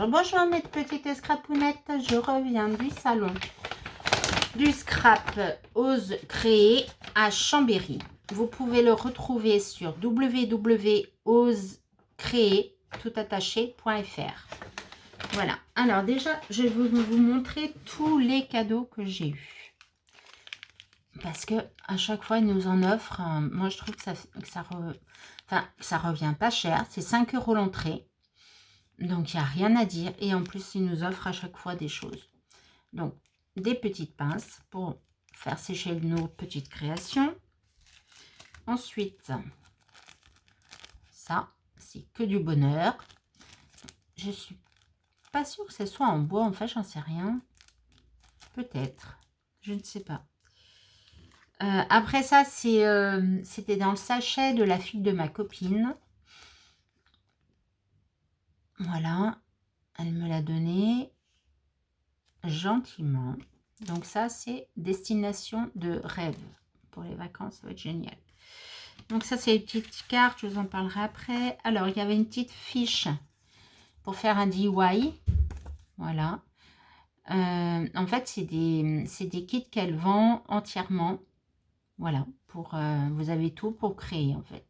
Bonjour, bonjour mes petites scrapounettes, je reviens du salon du scrap Ose Créer à Chambéry. Vous pouvez le retrouver sur www.osecreer.fr. Voilà, alors déjà je vais vous montrer tous les cadeaux que j'ai eus. Parce que à chaque fois, ils nous en offrent. Moi, je trouve que ça revient pas cher. C'est 5 € l'entrée. Donc, il n'y a rien à dire. Et en plus, ils nous offrent à chaque fois des choses. Donc, des petites pinces pour faire sécher nos petites créations. Ensuite, ça, c'est que du bonheur. Je suis pas sûre que ce soit en bois. En fait, j'en sais rien. Peut-être. Je ne sais pas. Après ça, c'était dans le sachet de la fille de ma copine. Voilà, elle me l'a donné gentiment. Donc ça, c'est destination de rêve. Pour les vacances, ça va être génial. Donc ça, c'est les petites cartes, je vous en parlerai après. Alors, il y avait une petite fiche pour faire un DIY. Voilà. En fait, c'est des kits qu'elle vend entièrement. Voilà, vous avez tout pour créer, en fait.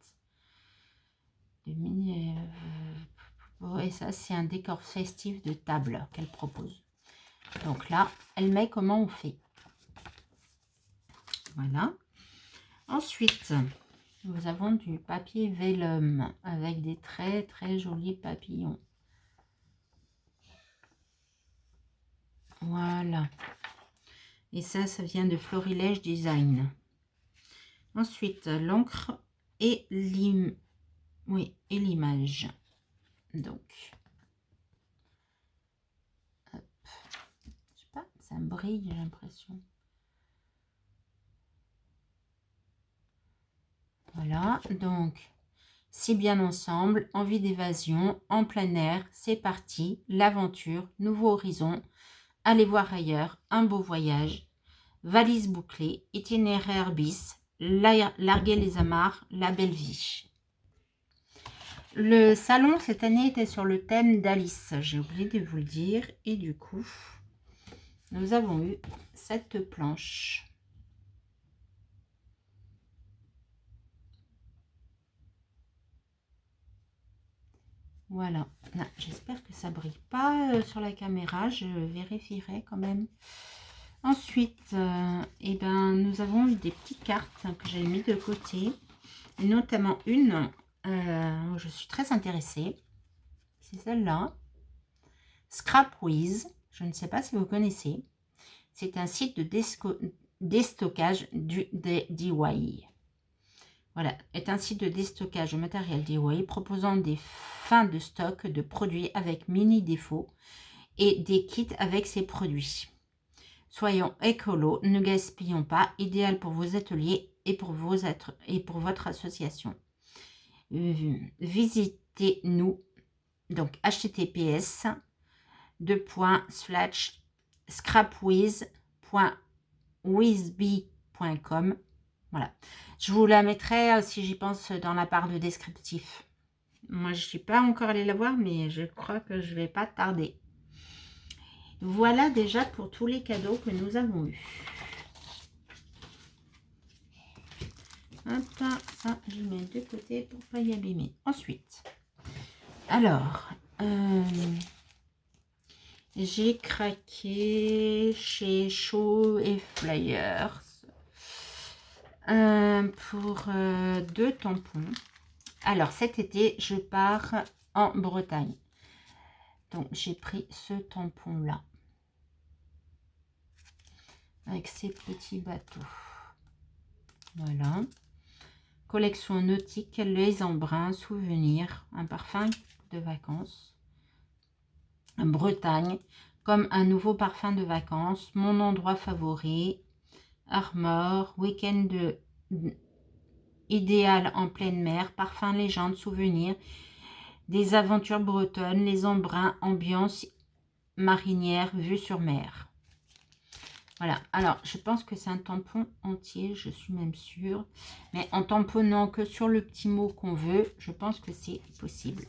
Et ça, c'est un décor festif de table qu'elle propose. Donc là, elle met comment on fait. Voilà. Ensuite, nous avons du papier vellum avec des très très jolis papillons. Voilà. Et ça vient de Florilège Design. Ensuite, l'encre et l'image. Donc, hop. Je sais pas, ça brille, j'ai l'impression. Voilà, donc, si bien ensemble, envie d'évasion, en plein air, c'est parti, l'aventure, nouveau horizon, allez voir ailleurs, un beau voyage, valise bouclée, itinéraire bis, larguer les amarres, la belle vie. Le salon cette année était sur le thème d'Alice, j'ai oublié de vous le dire, et du coup, nous avons eu cette planche. Voilà, j'espère que ça brille pas sur la caméra, je vérifierai quand même. Ensuite, nous avons eu des petites cartes que j'ai mis de côté, notamment une où je suis très intéressée, c'est celle-là, Scrapwiz, je ne sais pas si vous connaissez, c'est un site de déstockage des DIY. Voilà, est un site de déstockage de matériel DIY proposant des fins de stock de produits avec mini défauts et des kits avec ces produits. Soyons écolo, ne gaspillons pas, idéal pour vos ateliers et pour votre association. Visitez-nous, donc https://scrapwiz.wizbee.com. Voilà, je vous la mettrai si j'y pense dans la barre de descriptif. Moi, je ne suis pas encore allée la voir, mais je crois que je ne vais pas tarder. Voilà déjà pour tous les cadeaux que nous avons eus. Hop, ça, je mets de côté pour ne pas y abîmer. Ensuite, alors, j'ai craqué chez Show et Flyers pour 2 tampons. Alors, cet été, je pars en Bretagne. Donc, j'ai pris ce tampon-là. Avec ces petits bateaux. Voilà. Collection nautique, les embruns, souvenirs, un parfum de vacances. Bretagne, comme un nouveau parfum de vacances, mon endroit favori. Armor, week-end idéal en pleine mer, parfum légende, souvenirs, des aventures bretonnes, les embruns, ambiance marinière, vue sur mer. Voilà, alors je pense que c'est un tampon entier, je suis même sûre. Mais en tamponnant que sur le petit mot qu'on veut, je pense que c'est possible.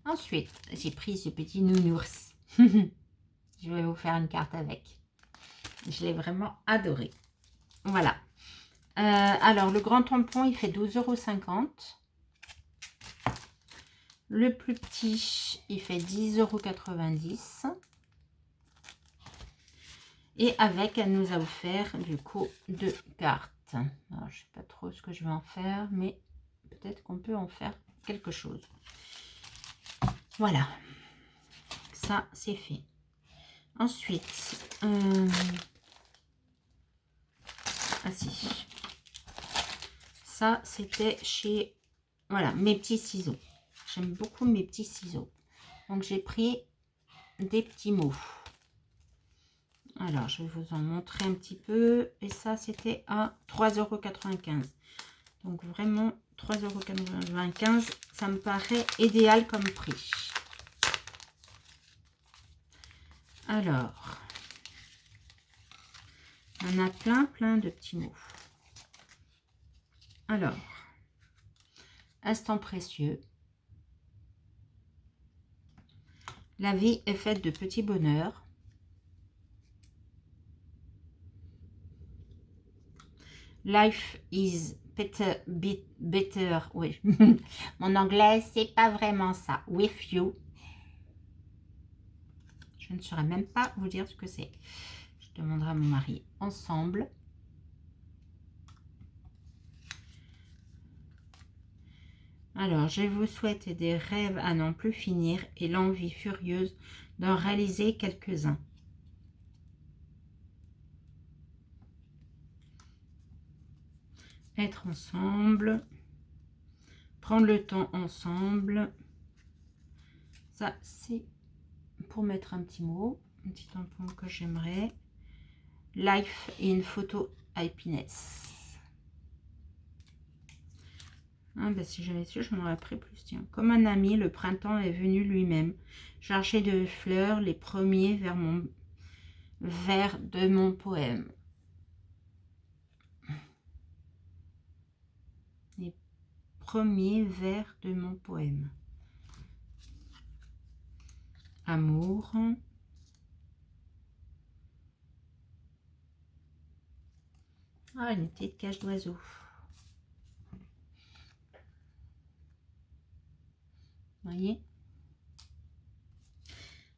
Ensuite, j'ai pris ce petit nounours. Je vais vous faire une carte avec. Je l'ai vraiment adoré. Voilà. Alors, le grand tampon, il fait 12,50 €. Le plus petit, il fait 10,90 €. Et avec, elle nous a offert du coup 2 cartes. Alors, je ne sais pas trop ce que je vais en faire, mais peut-être qu'on peut en faire quelque chose. Voilà. Ça, c'est fait. Ensuite, ah si. Ça, c'était chez... Voilà, mes petits ciseaux. J'aime beaucoup mes petits ciseaux. Donc, j'ai pris des petits mots. Alors, je vais vous en montrer un petit peu. Et ça, c'était à 3,95 €. Donc, vraiment, 3,95 €, ça me paraît idéal comme prix. Alors, on a plein de petits mots. Alors, instant précieux. La vie est faite de petits bonheurs. Life is better. Oui, mon anglais, c'est pas vraiment ça. With you. Je ne saurais même pas vous dire ce que c'est. Je demanderai à mon mari. Ensemble. Alors, je vous souhaite des rêves à n'en plus finir et l'envie furieuse d'en réaliser quelques-uns. Être ensemble. Prendre le temps ensemble. Ça, c'est pour mettre un petit mot. Un petit tampon que j'aimerais. Life in photo happiness. Ah ben si j'avais su, je m'en aurais pris plus. Tiens. Comme un ami, le printemps est venu lui-même, chargé de fleurs, les premiers vers de mon poème. Les premiers vers de mon poème. Amour. Ah, une petite cage d'oiseau. Vous voyez?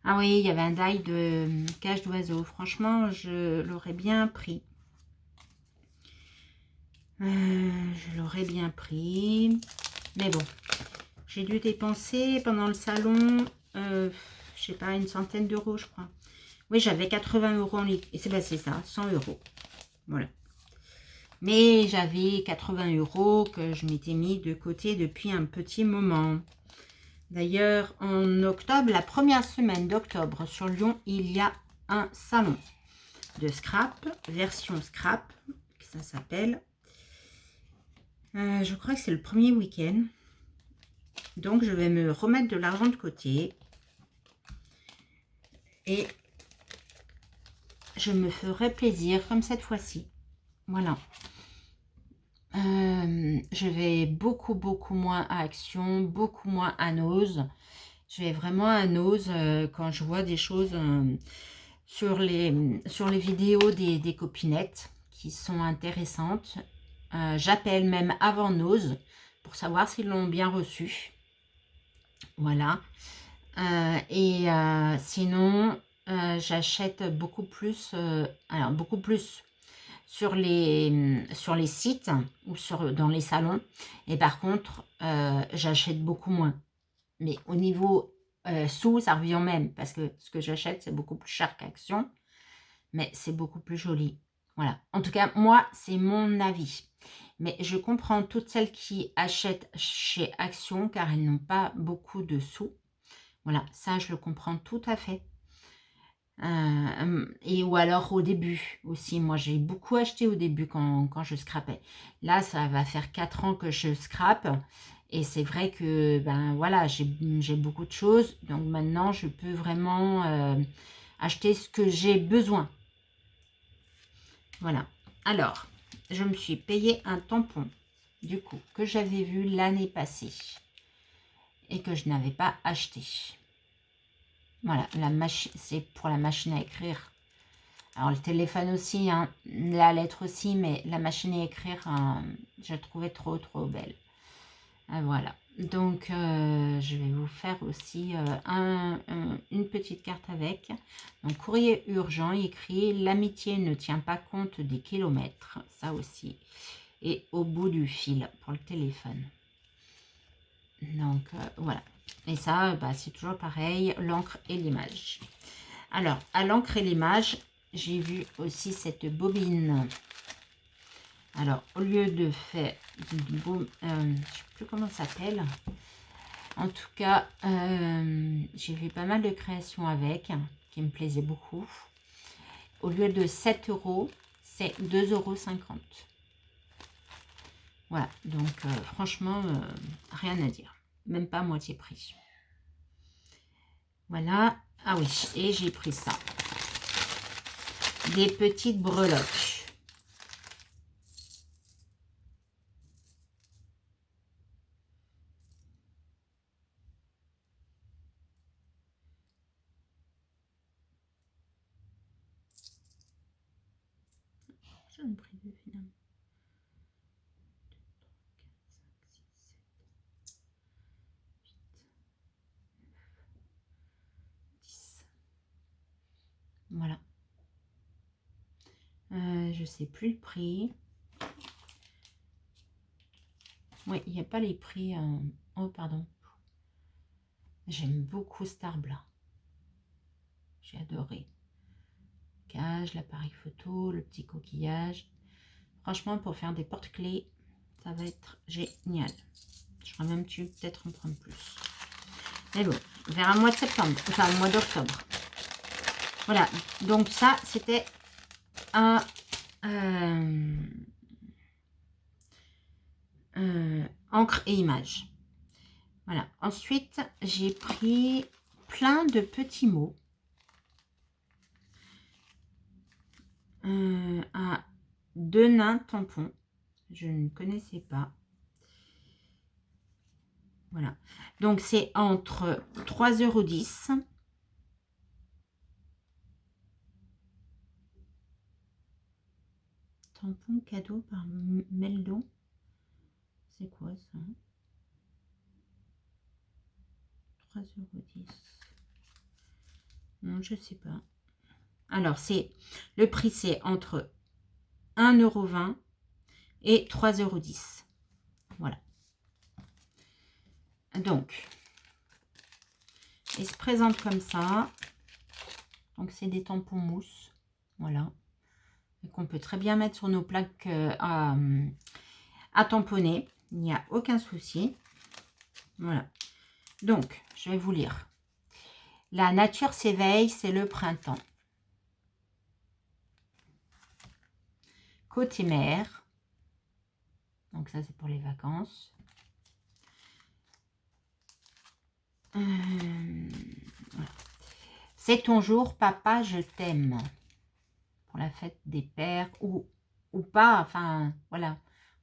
Ah oui, il y avait un die de cage d'oiseau. Franchement, je l'aurais bien pris. Je l'aurais bien pris. Mais bon, j'ai dû dépenser pendant le salon, je sais pas, une centaine d'euros, je crois. Oui, j'avais 80 € en liquide. Et c'est ça, 100 €. Voilà. Mais j'avais 80 € que je m'étais mis de côté depuis un petit moment. D'ailleurs, en octobre, la première semaine d'octobre sur Lyon, il y a un salon de scrap, version scrap, ça s'appelle. Je crois que c'est le premier week-end. Donc, je vais me remettre de l'argent de côté. Et je me ferai plaisir comme cette fois-ci. Voilà. Je vais beaucoup moins à Action, beaucoup moins à Nose. Je vais vraiment à Nose quand je vois des choses sur les vidéos des copinettes qui sont intéressantes. J'appelle même avant Nose pour savoir s'ils l'ont bien reçu. Voilà. Sinon, j'achète beaucoup plus, beaucoup plus sur les sites ou dans les salons. Et par contre, j'achète beaucoup moins. Mais au niveau sous, ça revient même. Parce que ce que j'achète, c'est beaucoup plus cher qu'Action. Mais c'est beaucoup plus joli. Voilà. En tout cas, moi, c'est mon avis. Mais je comprends toutes celles qui achètent chez Action car elles n'ont pas beaucoup de sous. Voilà, ça, je le comprends tout à fait. Et ou alors au début aussi. Moi, j'ai beaucoup acheté au début quand je scrapais. Là, ça va faire 4 ans que je scrape. Et c'est vrai que, ben voilà, j'ai beaucoup de choses. Donc maintenant, je peux vraiment acheter ce que j'ai besoin. Voilà. Alors, je me suis payé un tampon, du coup, que j'avais vu l'année passée. et que je n'avais pas acheté. Voilà, c'est pour la machine à écrire. Alors le téléphone aussi, hein, la lettre aussi, mais la machine à écrire, je la trouvais trop belle. Voilà, donc je vais vous faire aussi une petite carte avec. Donc courrier urgent, écrit: l'amitié ne tient pas compte des kilomètres, ça aussi. Et au bout du fil pour le téléphone. Donc voilà. Et ça, bah, c'est toujours pareil, l'encre et l'image. Alors, à l'encre et l'image, j'ai vu aussi cette bobine. Alors, au lieu de faire je ne sais plus comment ça s'appelle. En tout cas, j'ai vu pas mal de créations avec, qui me plaisaient beaucoup. Au lieu de 7 €, c'est 2,50 €. Voilà, donc franchement, rien à dire. Même pas à moitié prix. Voilà. Ah oui, et j'ai pris ça. Des petites breloques. J'en ai pris deux finalement. 10. Voilà. Je sais plus le prix. Oui, il n'y a pas les prix. Oh, pardon. J'aime beaucoup cet arbre-là. J'ai adoré. Cage, l'appareil photo, le petit coquillage. Franchement, pour faire des porte-clés, ça va être génial. J'aurais même dû peut-être en prendre plus. Mais bon, vers un mois de septembre, enfin un mois d'octobre. Voilà, donc ça, c'était un encre et image. Voilà, ensuite, j'ai pris plein de petits mots. À 2 nains tampons. Je ne connaissais pas. Voilà. Donc, c'est entre 3,10 €. Tampon cadeau par Meldon. C'est quoi ça? 3,10 €. Non, je sais pas. Alors, c'est le prix, c'est entre 1,20 € et 3,10 €. Voilà. Donc, il se présente comme ça. Donc, c'est des tampons mousse. Voilà. Et qu'on peut très bien mettre sur nos plaques à tamponner. Il n'y a aucun souci. Voilà. Donc, je vais vous lire. La nature s'éveille, c'est le printemps. Côté mer. Donc, ça, c'est pour les vacances. Voilà. C'est ton jour, papa, je t'aime. Pour la fête des pères ou pas. Enfin, voilà.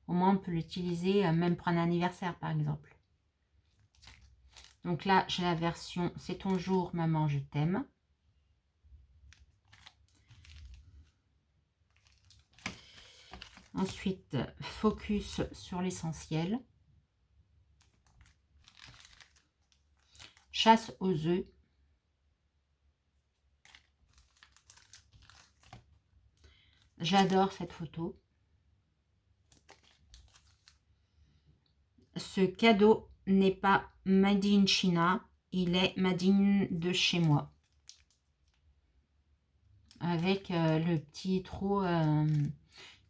Au moins, on peut l'utiliser même pour un anniversaire, par exemple. Donc là, j'ai la version c'est ton jour, maman, je t'aime. Ensuite, focus sur l'essentiel. Chasse aux œufs. J'adore cette photo. Ce cadeau n'est pas made in China, il est made in de chez moi. Avec le petit trou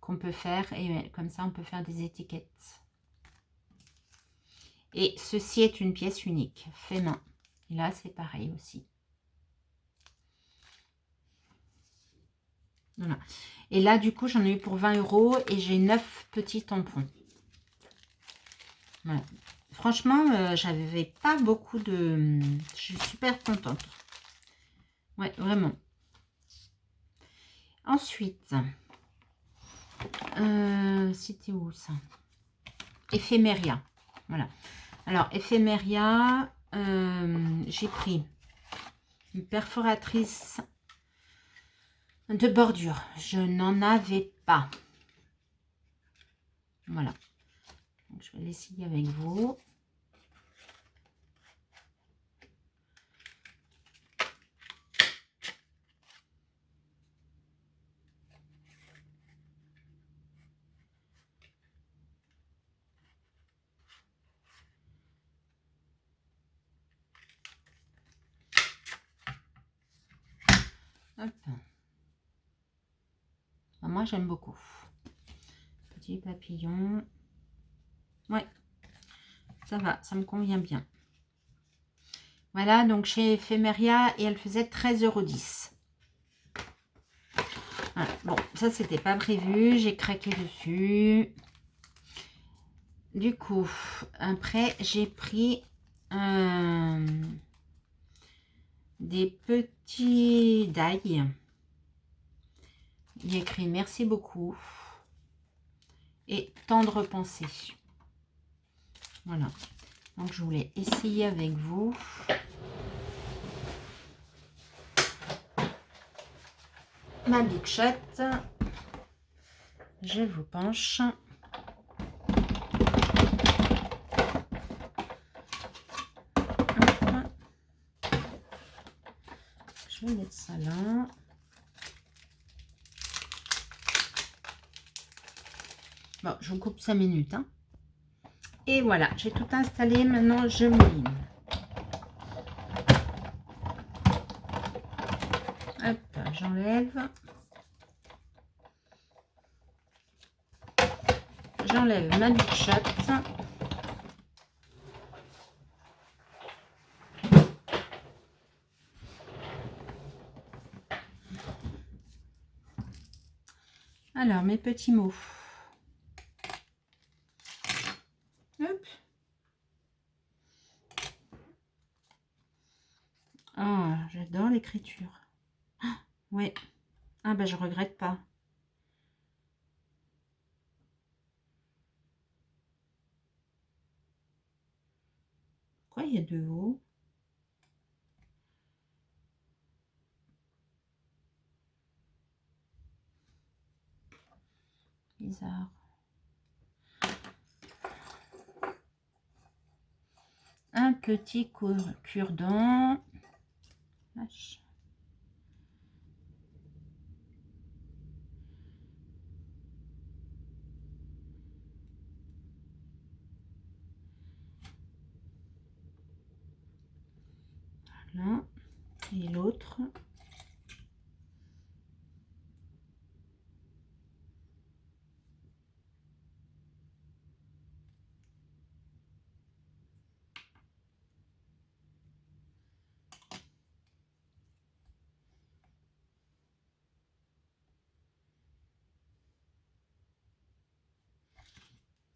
qu'on peut faire, et comme ça on peut faire des étiquettes. Et ceci est une pièce unique, fait main. Et là c'est pareil aussi. Voilà. Et là du coup j'en ai eu pour 20 € et j'ai 9 petits tampons. Voilà. Franchement, j'avais pas beaucoup de... Je suis super contente. Ouais, vraiment. Ensuite, c'était où ça? Éphéméria. Voilà. Alors, éphéméria, j'ai pris une perforatrice de bordure. Je n'en avais pas. Voilà. Donc, je vais l'essayer avec vous. Hop. Moi, j'aime beaucoup. Petit papillon. Ouais, ça va, ça me convient bien. Voilà, donc chez Ephemeria, et elle faisait 13,10 €. Voilà. Bon, ça, c'était pas prévu. J'ai craqué dessus. Du coup, après, j'ai pris des petits d'ail. Il y a écrit merci beaucoup et tendre pensée. Voilà. Donc, je voulais essayer avec vous. Ma Big Shot. Je vous penche. Hop. Je vais mettre ça là. Bon, je vous coupe 5 minutes. Hein. Et voilà, j'ai tout installé. Maintenant, je mouline. Hop, j'enlève. J'enlève ma Big Shot. Alors, mes petits mots. Hop. Oh, j'adore l'écriture. Ah, ouais. Ah, bah, je regrette pas. Pourquoi il y a deux O? Bizarre. Un petit cure-dent. Lâche. Voilà. Et l'autre.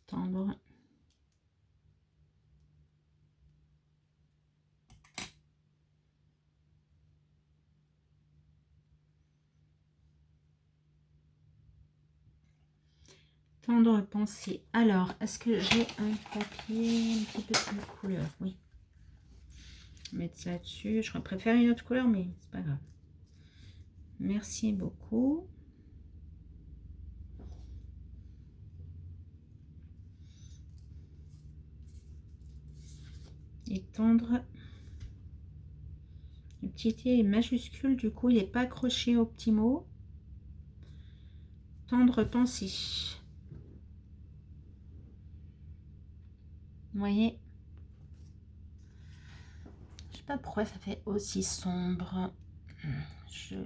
Tendre. Tendre pensée. Alors, est-ce que j'ai un papier un petit peu de couleur? Oui. Mettre ça dessus. Je préfère une autre couleur, mais c'est pas grave. Merci beaucoup. Et tendre. Le petit T est majuscule, du coup, il n'est pas accroché au petit mot. Tendre pensée. Vous voyez? Je sais pas pourquoi ça fait aussi sombre. Je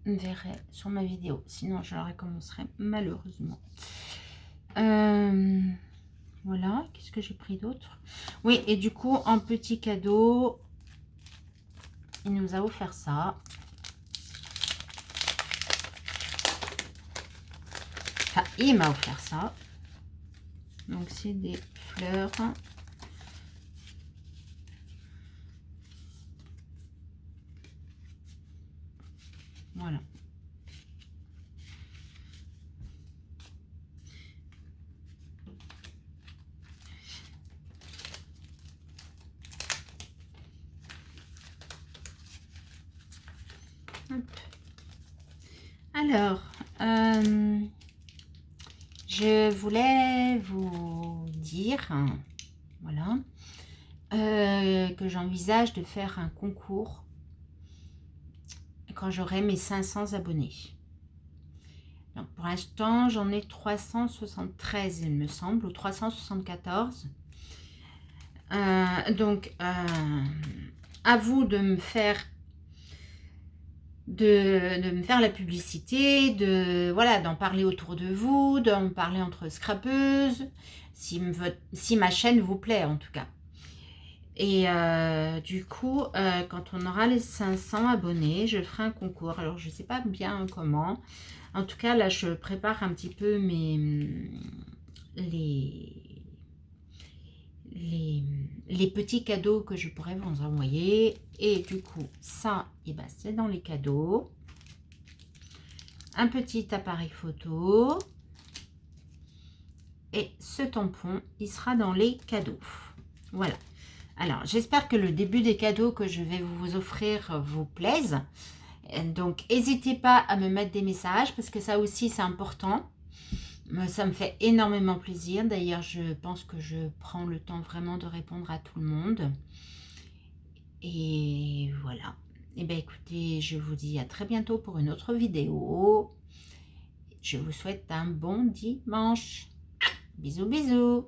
verrai sur ma vidéo. Sinon, je la recommencerai malheureusement. Voilà. Qu'est-ce que j'ai pris d'autre? Oui, et du coup, en petit cadeau, il nous a offert ça. Enfin, il m'a offert ça. Donc, c'est des fleurs. Voilà. Hop. Alors, je voulais vous dire, voilà, que j'envisage de faire un concours quand j'aurai mes 500 abonnés. Donc pour l'instant, j'en ai 373, il me semble, ou 374. Donc, à vous de me faire la publicité, voilà, d'en parler autour de vous, d'en parler entre scrapeuses, si ma chaîne vous plaît en tout cas. Et du coup, quand on aura les 500 abonnés, je ferai un concours. Alors, je ne sais pas bien comment. En tout cas, là, je prépare un petit peu les petits cadeaux que je pourrais vous envoyer. Et du coup, ça, eh ben, c'est dans les cadeaux. Un petit appareil photo. Et ce tampon, il sera dans les cadeaux. Voilà. Alors, j'espère que le début des cadeaux que je vais vous offrir vous plaise. Donc, n'hésitez pas à me mettre des messages parce que ça aussi, c'est important. Ça me fait énormément plaisir. D'ailleurs, je pense que je prends le temps vraiment de répondre à tout le monde. Et voilà. Et bien, écoutez, je vous dis à très bientôt pour une autre vidéo. Je vous souhaite un bon dimanche. Bisous, bisous.